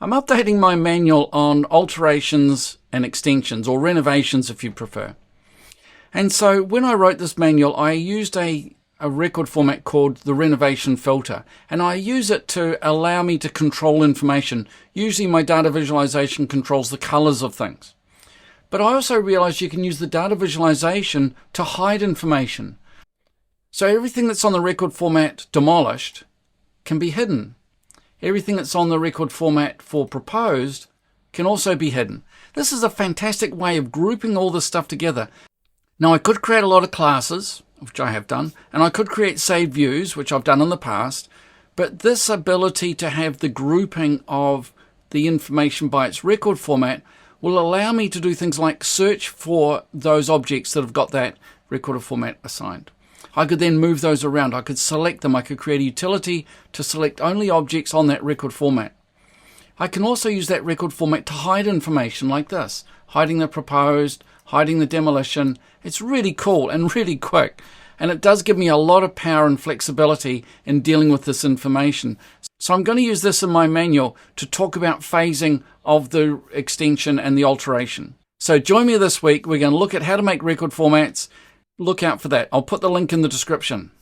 I'm updating my manual on alterations and extensions, or renovations if you prefer. And so when I wrote this manual, I used a record format called the renovation filter, and I use it to allow me to control information. Usually my data visualization controls the colors of things. But I also realized you can use the data visualization to hide information. So everything that's on the record format demolished can be hidden. Everything that's on the record format for proposed can also be hidden. This is a fantastic way of grouping all this stuff together. Now, I could create a lot of classes, which I have done, and I could create saved views, which I've done in the past, but this ability to have the grouping of the information by its record format will allow me to do things like search for those objects that have got that record format assigned. I could then move those around. I could select them. I could create a utility to select only objects on that record format. I can also use that record format to hide information like this, hiding the proposed, hiding the demolition. It's really cool and really quick. And it does give me a lot of power and flexibility in dealing with this information. So I'm going to use this in my manual to talk about phasing of the extension and the alteration. So join me this week. We're going to look at how to make record formats. Look out for that. I'll put the link in the description.